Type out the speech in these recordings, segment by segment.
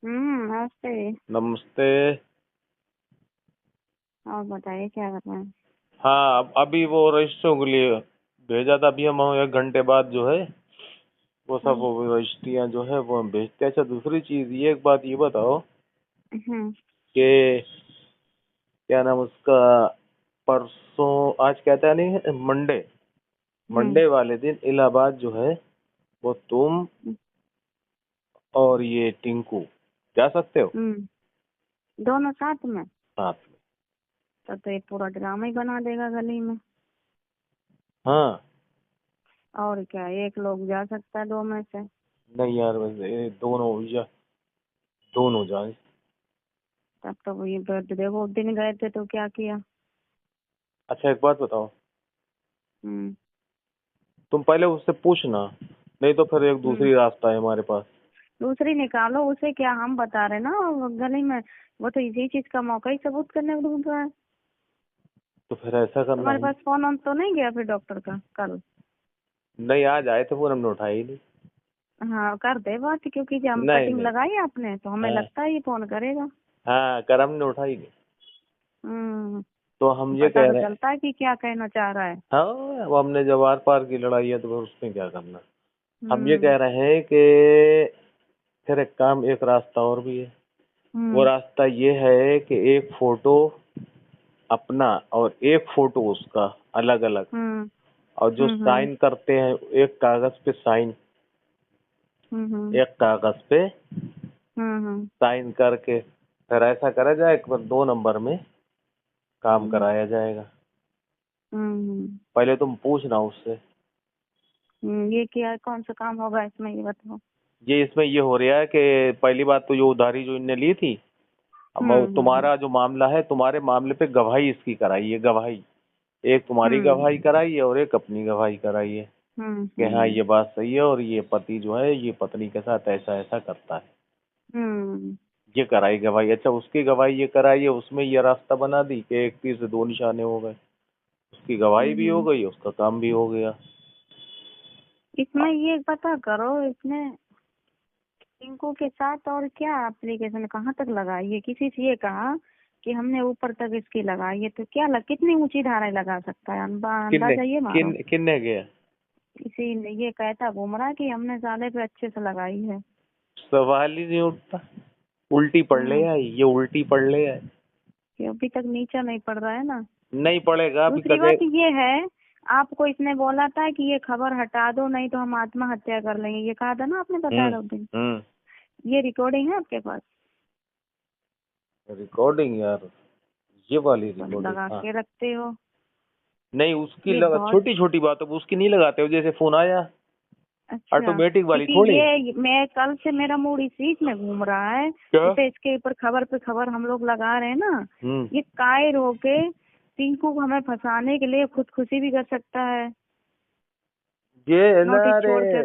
नमस्ते। नमस्ते। और बताइए क्या कर रहे हैं? हाँ, अभी वो रजिस्ट्रियों के लिए भेजा था। अभी हम 1 घंटे बाद जो है वो सब हम्म। वो रजिस्ट्रियाँ जो है वो हम भेजते हैं। अच्छा, दूसरी चीज़ ये एक बात ये बताओ हम्म। कि क्या नाम उसका, परसों आज कहता है नहीं है मंडे, हम्म। मंडे वाले दिन इलाहाबाद जो है वो तुम और ये टिंकू जा सकते हो हम्म। दोनों साथ में? साथ में। तो ये पूरा ड्रामा ही बना देगा गली में। हाँ। और क्या, एक लोग जा सकता है दो में से? नहीं यार, वैसे ये दोनों जाए। तब तो वो ये बर्थडे वो दिन गए थे तो क्या किया? अच्छा, एक बात बताओ, हम्म। तुम पहले उससे पूछना, नहीं तो फिर एक हम्म। दूसरी रास्ता है हमारे पास। दूसरी निकालो, उसे क्या हम बता रहे ना वो गली में। वो तो इसी चीज का मौका ही सबूत करने को ढूंढ रहा है। तो फिर ऐसा करना तुम्हारे है। पास फोन ऑन तो नहीं गया फिर डॉक्टर का कल? नहीं, आज आए थे फोन, हमने उठाया ही नहीं। हाँ, कर दे बात, क्योंकि जब हम नहीं कटिंग नहीं। लगाई आपने तो हमें हाँ लगता है ये फोन करेगा। हाँ, कर हमने उठाई नहीं। हम्म। तो हम ये पता कह तो रहे हैं। चलता है कि क्या कहना चाह रहा है। हाँ, अब हमने जब आर पार की लड़ाई है तो फिर उसमें क्या करना। हम ये हम्म। कह रहे हैं कि फिर एक काम, एक रास्ता और भी है। वो हम्म। रास्ता ये है कि एक फोटो अपना और एक फोटो उसका अलग अलग, हम्म। और जो हम्म। साइन करते हैं एक कागज पे साइन, हम्म। एक कागज पे हम्म। साइन करके फिर ऐसा करा जाए कि बस 2 नंबर में काम हम्म। कराया जाएगा। हम्म। पहले तुम पूछना उससे। ये क्या, कौन सा काम होगा इसमें, ये बताओ। ये इसमें ये हो रहा है कि पहली बात तो ये उधारी जो इनने ली थी, अब वो हम्म। तुम्हारा जो मामला है, तुम्हारे मामले पे गवाही इसकी कराई है। गवाही एक तुम्हारी हम्म। गवाही कराई है और एक अपनी गवाही कराई है हम्म। कि हाँ हम्म। ये बात सही है और ये पति जो है ये पत्नी के साथ ऐसा ऐसा करता है। हम्म। ये कराई गवाही। अच्छा, उसकी गवाही ये कराई है, उसमें ये रास्ता बना दी कि एक तीर से दो निशाने हो गए। उसकी गवाही भी हो हम्म। गई, उसका काम भी हो गया। इसमें ये पता करो, इसमें टिंकू के साथ और क्या एप्लीकेशन कहाँ तक लगाई है? किसी से ये कहा कि हमने ऊपर तक इसकी लगाई है तो क्या कितनी ऊंची धाराएं लगा सकता है? किन्ने अंदाजा ये मारो। किन्ने गया? इसी ने ये कहता घूम रहा कि हमने साले पे अच्छे से लगाई है। सवाल ही नहीं उठता। उल्टी पढ़ ले हम्म। आई, ये उल्टी पढ़ ले आई। कि अभी तक नीचा नहीं पड़ रहा है ना। नहीं पड़ेगा अभी दूसरी कदे। बात ये है, आपको इसने बोला था कि ये खबर हटा दो नहीं तो हम आत्महत्या कर लेंगे, ये कहा था ना आपने, बताया हम्म। था उस दिन। हम्म। ये रिकॉर्डिंग है आपके पास? रिकॉर्डिंग यार, ये वाली तो रिकॉर्डिंग, लगा हाँ। के रखते हो। नहीं, उसकी ये लगा, बहुत छोटी छोटी बातों पे उसकी नहीं लगाते हो, जैसे फोन आया अच्छा, ऑटोमेटिक वाली क्योंकि थोड़ी। ये मैं कल से मेरा मूड इसी में घूम रहा है। क्या? जैसे इसके ऊपर खबर पे खबर हम लोग लगा रहे हैं ना, हम्म। ये कायर होके टिंकू को हमें फंसाने के लिए खुदकुशी भी कर सकता है। ये ना नोटिस रे, छोड़ कर।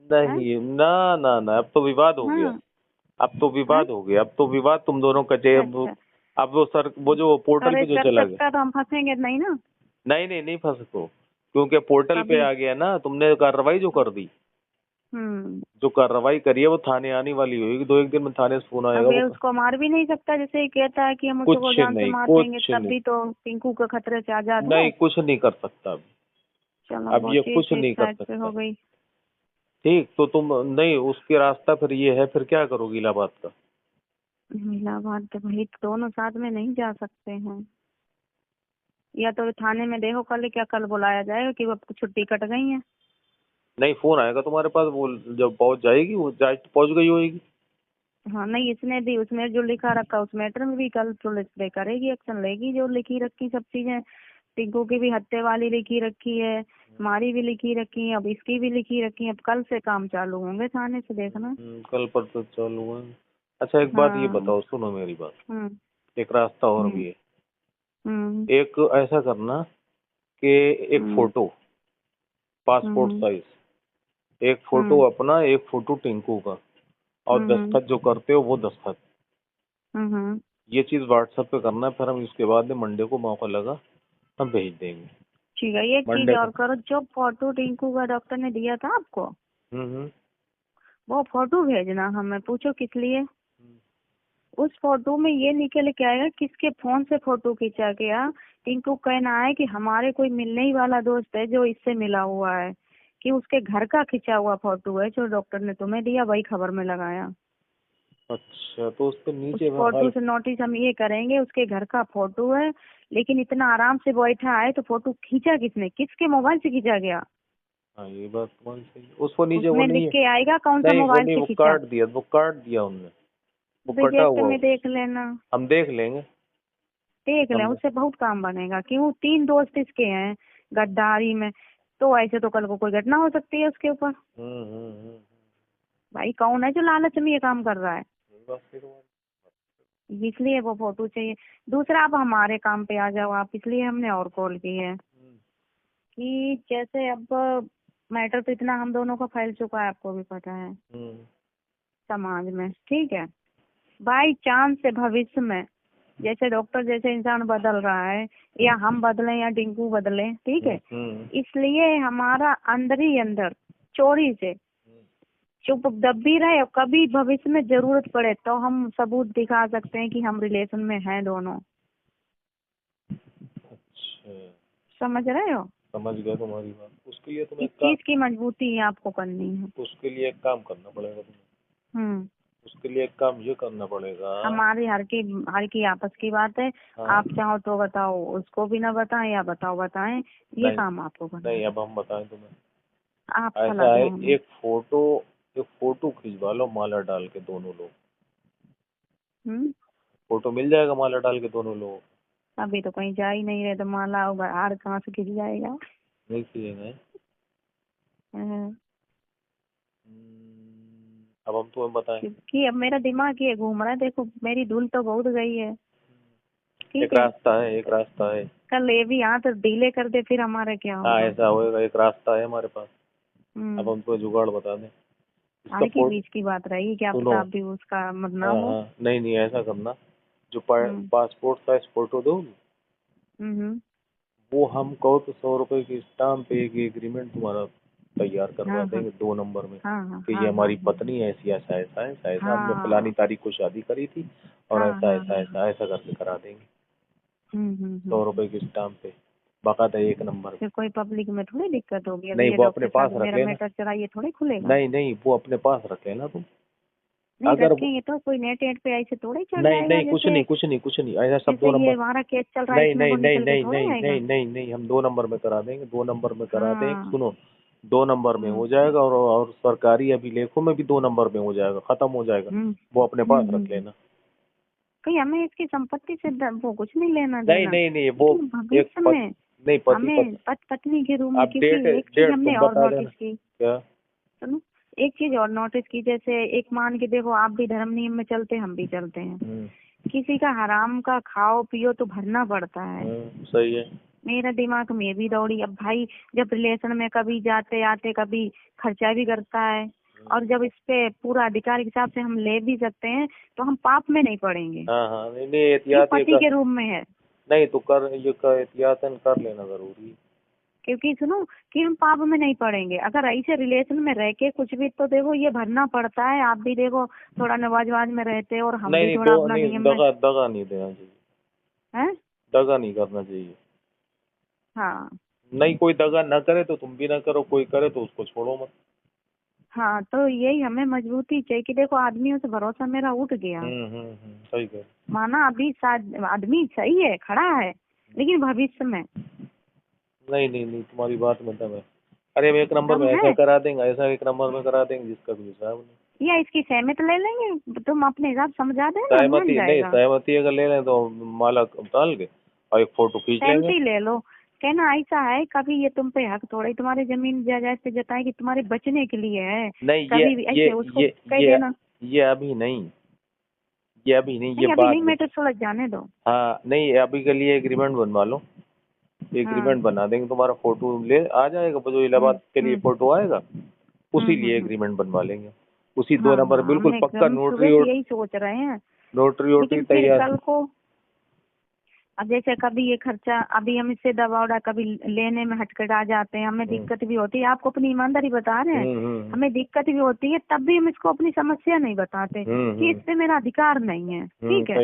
है। नहीं ना ना ना, अब तो विवाद हो गया। हाँ। अब तो है। विवाद हो गया, अब तो विवाद तुम दोनों का अब अच्छा, अब वो सर, वो जो पोर्टल पे करेज जो कर चला गया। सकता है तो हम फंसेंगे नहीं ना। नहीं नहीं नहीं फंस को, क्योंकि पोर्टल पे कभी। आ गया ना, तुमने कार्रवाई जो कर दी, हम्म। जो कार्रवाई करी है वो थाने आने वाली होगी। 2-1 दिन में थाने से फोन आएगा अब ये वो। उसको मार भी नहीं सकता, जैसे ये कहता है कि हम उसको कुछ जान से नहीं, मार देंगे, कुछ तब नहीं। भी तो टिंकू का खतरे से आजाद है। नहीं, कुछ नहीं कर सकता अभी। चलो, अब वो ये चीज कुछ तो इस नहीं कर साइड पे सकता। हो गई। ठीक, तो तुम नहीं, उसके रास्ता फिर ये है, फिर क्या करोगी इलाहाबाद का? इलाहाबाद तो भाई दोनों साथ में नहीं जा सकते हैं। या तो थाने में देखो कल, क्या कल बुलाया जाएगा कि वो छुट्टी कट गई है? नहीं, फोन आएगा तुम्हारे पास, वो जब पहुंच जाएगी, वो पहुंच गई होगी। हाँ, नहीं इसने दी, उसमें जो लिखा रखा उस मैटर में भी कल पुलिस पे करेगी, एक्शन लेगी। जो लिखी रखी सब चीजें, टिंकू की भी हत्या वाली लिखी रखी है, हमारी भी लिखी रखी है, अब इसकी भी लिखी रखी है। अब कल से काम चालू होंगे थाने से, देखना। कल पर तो चालू है। अच्छा, एक बात ये हाँ। बताओ, सुनो मेरी बात। हम्म। एक रास्ता और हम्म। भी है। हम्म। एक ऐसा करना कि एक हम्म। फोटो, पासपोर्ट हम्म। साइज, एक फोटो हम्म। अपना, एक फोटो टिंकू का, और हम्म। दस्तखत जो करते हो वो दस्तखत, हम्म। ये चीज व्हाट्सएप पे करना है। फिर हम इसके बाद में मंडे को मौका लगा हम भेज देंगे। ठीक है, एक चीज मंडे और को। करो, जो फोटो टिंकू का डॉक्टर ने दिया था आपको, हम्म। वो फोटो भेजना हमें। पूछो किस लिए? उस फोटो में ये निकल के आएगा किसके फोन से फोटो खींचा गया। इनको कहना है कि हमारे कोई मिलने ही वाला दोस्त है जो इससे मिला हुआ है, कि उसके घर का खींचा हुआ फोटो है जो डॉक्टर ने तुम्हें दिया, वही खबर में लगाया। अच्छा, तो उस पे उस नीचे फोटो से नोटिस हम ये करेंगे उसके घर का फोटो है, लेकिन इतना आराम से बैठा है तो फोटो खींचा किसने, किसके मोबाइल से खींचा गया, हाँ ये बात तुम्हारी सही है। उसको नीचे वो उसमें नहीं लिख है। के आएगा कौन सा नहीं वो मोबाइल नहीं, से वो खींचा। काट दिया उनने, वो कटा रिजेक्ट हुआ में वो। देख लेना, हम देख लेंगे। देख लें, हम उससे बहुत काम बनेगा। क्यों, 3 दोस्त इसके हैं गद्दारी में, तो ऐसे तो कल को कोई घटना हो सकती है उसके ऊपर। भाई कौन है जो लालच में ये काम कर रहा है, बस फिर वो- इसलिए वो फोटो चाहिए। दूसरा, आप हमारे काम पे आ जाओ आप, इसलिए हमने और कॉल की है कि जैसे अब मैटर तो इतना हम दोनों का फैल चुका है, आपको भी पता है समाज में, ठीक है। बाई चांस से भविष्य में जैसे डॉक्टर जैसे इंसान बदल रहा है, या हम बदले या टिंकू बदले, ठीक है, इसलिए हमारा अंदर ही अंदर चोरी से चुप दबी रहे, और कभी भविष्य में जरूरत पड़े तो हम सबूत दिखा सकते हैं कि हम रिलेशन में हैं दोनों। अच्छा, समझ रहे हो, समझ गया तुम्हारी बात। उसके लिए तुम्हें इस चीज की मजबूती आपको करनी है। उसके लिए एक काम करना पड़ेगा तुम्हें। उसके लिए एक काम ये करना पड़ेगा। हमारी हर की आपस की बात है। हाँ। आप चाहो तो बताओ, उसको भी ना बताएं, या बताओ बताएं, ये नहीं, काम आपको करना नहीं है। अब हम बताएं तुम्हें। आप ऐसा सलाह है, दो हमें। एक फोटो खिंचवा लो माला डाल के दोनों लोग। हम्म, फोटो मिल जाएगा माला डाल के दोनों लोग। अभी तो कहीं जा ही नहीं रहे, तो माला होगा हार कहाँ से खिंच जाएगा। नहीं खिंचेंगे। हाँ, अब हम तुम्हें बताएं। क्योंकि अब मेरा दिमाग ये घूम रहा है, देखो मेरी धुल तो बहुत गई है, ठीक एक है। रास्ता है। कल ये भी यहाँ तो डीले कर दे, फिर हमारा क्या हाँ होगा। ऐसा होएगा, एक रास्ता है हमारे पास। अब हम तुम्हें जुगाड़ बता दें इसका। आगे के बीच की बात रही, क्या सुनो। पता अभी उसका मत ना हाँ हो। हाँ, नहीं नहीं ऐसा करना, जो हम्म पासपोर्ट साइज फोटो दो, हम्म, वो हम कहो तो 100 रुपए की स्टाम्प पे एक एग्रीमेंट तुम्हारा तैयार करवा हाँ हाँ देंगे 2 नंबर में, हाँ हाँ कि ये हाँ हाँ हमारी पत्नी है, ऐसी ऐसा ऐसा ऐसा ऐसा, हमने फलानी हाँ तारीख को शादी करी थी और हाँ ऐसा हाँ ऐसा हाँ, ऐसा ऐसा करके करा देंगे। हम्म। 100 रुपए की स्टाम्प पे बाकायदा 1 नंबर फिर कोई पब्लिक में थोड़ी दिक्कत होगी। अभी नहीं ये वो डॉक्टर अपने पास साहब रख मेरा लेना। मैटर चला, ये थोड़ी खुलेगा। नहीं नहीं वो अपने पास रख लेना तुम। नहीं अगर रखेंगे तो कोई नेट एट पे ऐसे थोड़े चढ़ नहीं जाएगा, नहीं जैसे कुछ नहीं ऐसा सब 2 जैसे ये नंबर। हमारा केस चल रहा है नहीं इसमें नहीं वो नहीं निकल के नहीं थोड़े नहीं आएगा। नहीं नहीं नहीं हम 2 नंबर में करा देंगे, 2 नंबर में करा देंगे। हाँ, सुनो, 2 नंबर में हो जाएगा, और सरकारी अभिलेखों में भी 2 नंबर में हो जाएगा, खत्म हो जाएगा। हम्म वो अपने पास रख हम्म। लेना। कहीं हमें इसकी संपत्ति से वो कुछ नहीं लेना नहीं देना, नहीं नहीं वो लेकिन एक भविष्य में नहीं पति हमें पत्नी। पत्नी के रूप में, आप क्योंकि डेट एक चीज डेट हमने तुम और बता देना नोटिस की, क्या। सुनो, एक चीज और नोटिस की, जैसे एक मान के देखो, आप भी धर्म नियम में चलते हम भी चलते हैं, किसी का हराम का खाओ पियो तो भरना पड़ता है। सही है। मेरा दिमाग में भी दौड़ी, अब भाई जब रिलेशन में कभी जाते आते कभी खर्चा भी करता है, और जब इस पे पूरा अधिकार के हिसाब से हम ले भी सकते हैं, तो हम पाप में नहीं पड़ेंगे। हाँ हाँ, नहीं नहीं ये एहतियात ये पति कर, के रूप में है, नहीं तो कर ये कर एहतियातन कर लेना जरूरी है। क्योंकि सुनो कि हम पाप में नहीं पड़ेंगे। अगर ऐसे रिलेशन में रह के कुछ भी, तो देखो ये भरना पड़ता है। आप भी देखो थोड़ा नवाजवाज में रहते हैं, और हम नहीं भी नहीं थोड़ा दो अपना नहीं, नियम में दगा नहीं देना चाहिए, है। दगा नहीं करना चाहिए। हाँ नहीं कोई दगा ना करे तो तुम भी ना करो, कोई करे तो उसको छोड़ो मत। हाँ, तो यही हमें मजबूती चाहिए कि देखो आदमियों से भरोसा मेरा उठ गया। सही कह। माना अभी आदमी सही है, खड़ा है, लेकिन भविष्य में नहीं नहीं नहीं तुम्हारी बात में दम है। अरे हम 1 नंबर दम में ऐसा है, करा देंगे, ऐसा 1 नंबर में करा देंगे जिसका कोई हिसाब नहीं। या इसकी सहमत ले लेंगे, तुम अपने हिसाब समझा देना, मान सहमति नहीं, जाएगा। सहमति अगर ले लें तो माला डाल के और एक फोटो खींच लेंगे। सहमति ले लो, कहना ऐसा है, कभी ये तुम पे हक थोड़े तुम्हारे जमीन जायदाद से जताए कि तुम्हारे बचने के लिए है, नहीं कभी भी ऐसे उसको कह देना। ये अभी नहीं, ये अभी नहीं, ये नहीं अभी बाद नहीं, में। मैटर सुलझ जाने दो। हाँ नहीं अभी के लिए एग्रीमेंट बनवा लो, हाँ, एग्रीमेंट बना देंगे, तुम्हारा फोटो ले आ जाएगा, जो इलाहाबाद के लिए हम्म फोटो आएगा उसी लिए एग्रीमेंट बनवा लेंगे, उसी 2 हाँ नंबर हाँ, बिल्कुल हमने पक्का। हम सुबह से यही सोच रहे हैं, नोटरी वोटरी लेकिन फिर तैयार। कल को अब जैसे कभी ये खर्चा, अभी हम इससे दवा उड़ा कभी लेने में हटकटा जाते हैं, हमें दिक्कत भी होती है, आपको अपनी ईमानदारी बता रहे हैं, हमें दिक्कत भी होती है, तब भी हम इसको अपनी समस्या नहीं बताते कि इस पे मेरा अधिकार नहीं है, ठीक है।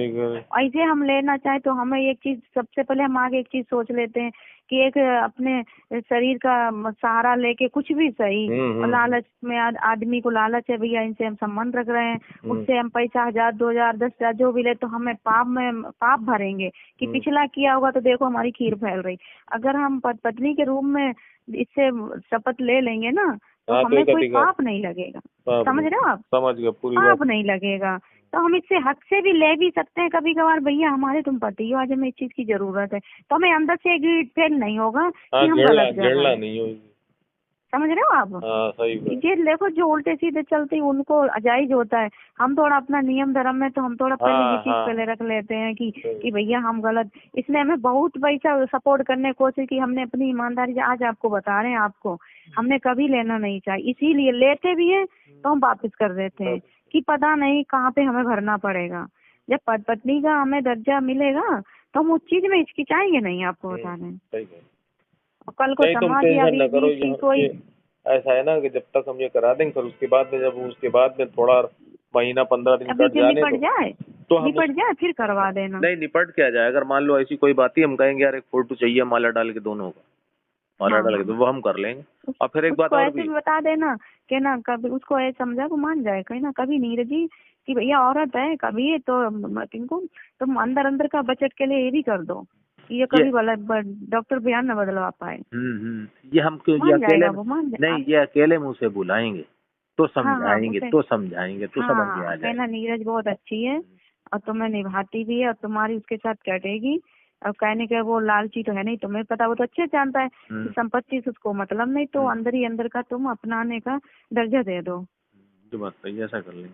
ऐसे हम लेना चाहे तो हमें एक चीज, सबसे पहले हम आगे एक चीज सोच लेते हैं कि एक अपने शरीर का सहारा लेके कुछ भी सही, और लालच में आदमी को लालच है भैया इनसे हम संबंध रख रहे हैं, उससे हम पैसा 1000, 2000, 10,000 जो भी ले तो हमें पाप भरेंगे कि पिछला किया होगा तो देखो हमारी खीर फैल रही। अगर हम पत्नी के रूप में इससे शपथ ले लेंगे ना तो हमें कोई पाप नहीं लगेगा, समझ रहे हो आप? समझ गया, पूरी पाप नहीं लगेगा। तो हम इससे हक से भी ले भी सकते हैं कभी कभार, भैया हमारे तुम पति हो, आज हमें इस चीज की जरूरत है, तो हमें अंदर से एक फील नहीं होगा कि हम गलत कर रहे हैं, समझ रहे हो आप? सही ये देखो जो उल्टे सीधे चलते हैं उनको जायज होता है, हम थोड़ा अपना नियम धर्म में तो हम थोड़ा पहले ये चीज पहले रख लेते हैं कि भैया हम गलत, इसने हमें बहुत पैसा सपोर्ट करने की कोशिश की, हमने अपनी ईमानदारी से आज आपको बता रहे हैं, आपको हमने कभी लेना नहीं चाहिए, इसीलिए लेते भी हैं तो हम वापस कर देते हैं कि पता नहीं कहाँ पे हमें भरना पड़ेगा। जब पत्नी का हमें दर्जा मिलेगा तो हम उस चीज में हिचकिचाएंगे नहीं, आपको बता रहे हैं। कल को समाज या कोई ऐसा है ना कि जब तक हम ये करा देंगे फिर उसके बाद में, जब उसके बाद में थोड़ा महीना 15 दिन कट जाने तो निपट जाए फिर करवा देना। नहीं, निपट क्या जाए, अगर मान लो ऐसी कोई बात ही हम कहेंगे यार एक फोटो चाहिए माला डाल के दोनों का, माला डाल के तो वो हम कर लेंगे। और फिर एक बात और भी बता देना कि ना कभी उसको ऐसे समझा को मान जाए कहीं ना कभी, नीरज जी कि भैया औरत है कभी तो इनको तुम अंदर अंदर का बचत के लिए ये भी कर दो, ये कभी डॉक्टर बयान न बदलवा पाए। ये हम ये अकेले नहीं, ये अकेले मुँह से बुलाएंगे तो समझाएंगे तो समझ में आ जाएगा। नीरज बहुत अच्छी है और तुम्हें निभाती भी है और तुम्हारी उसके साथ कटेगी, और कहने के वो लालची तो है नहीं, तुम्हें पता, वो तो अच्छे जानता है कि संपत्ति से उसको मतलब नहीं, तो अंदर ही अंदर का तुम अपनाने का दर्जा दे दो। जो बात सही, ऐसा कर लेंगे।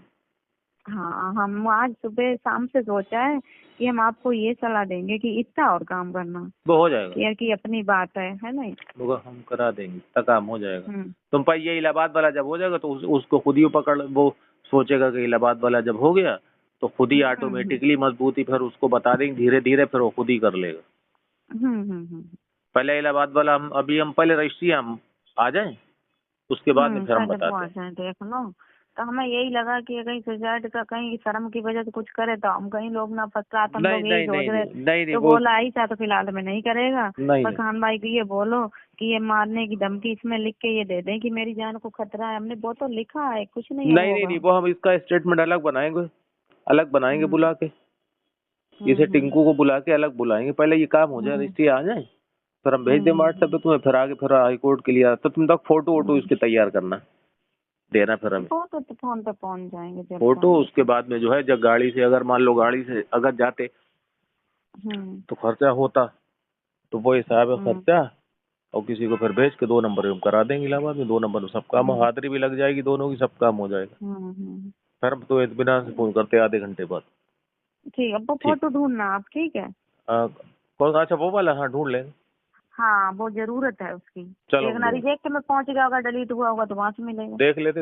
हाँ, हम आज सुबह शाम से सोचा है कि हम आपको ये सलाह देंगे कि इतना और काम करना, वो हो जाएगा यार की अपनी बात है नहीं, वो हम करा देंगे, इतना काम हो जाएगा। तुम पर ये इलाहाबाद वाला जब हो जाएगा तो उसको खुद ही पकड़, वो सोचेगा कि इलाहाबाद वाला जब हो गया तो खुद ही ऑटोमेटिकली मजबूती, फिर उसको बता देंगे धीरे धीरे, फिर वो खुद ही कर लेगा। पहले इलाहाबाद वाला हम पहले रजिस्ट्री हम आ जाए, उसके बाद में फिर हम बताते हैं। देख लो, तो हमें यही लगा कि कहीं सुसाइड का कहीं शर्म की वजह से कुछ करे तो हम कहीं लोग ना फंसा, तो हम लोग यही सोच रहे, तो बोला ऐसा तो फिलहाल में नहीं करेगा, पर खान भाई को ये बोलो कि ये मारने की धमकी इसमें लिख के ये दे दें कि मेरी जान को खतरा है, हमने वो तो लिखा है, कुछ नहीं, वो हम इसका स्टेटमेंट अलग बनाएंगे बुला के, इसे टिंकू को बुला के अलग बुलाएंगे, पहले ये काम हो जाए, रजिस्ट्री आ जाए, फिर हम भेज दें व्हाट्सएप पे तुम्हें, फिर आगे फिर हाई कोर्ट के लिए, तो तुम तक फोटो वोटो इसके तैयार करना देना, फिर हमें फोटो तो फोन पे पहुंच जाएंगे फोटो। उसके बाद में जो है जब गाड़ी से, अगर मान लो गाड़ी से अगर जाते तो खर्चा होता, तो वो हिसाब है खर्चा, और किसी को फिर भेज के 2 नंबर हम करा देंगे इलाहाबाद में, 2 नंबर में सब काम, हाजिरी भी लग जाएगी दोनों की, सब काम हो जाएगा। फिर हम तो इत्मीनान से फोन करते आधे घंटे बाद। ठीक है, वो फोटो ढूंढना आप, ठीक है? कौन? अच्छा वो वाला, हाँ ढूंढ लेंगे। हाँ, वो जरूरत है उसकी, चलो रिजेक्ट में पहुंच गया होगा, डिलीट हुआ होगा तो वहाँ से मिलेगा, देख लेते।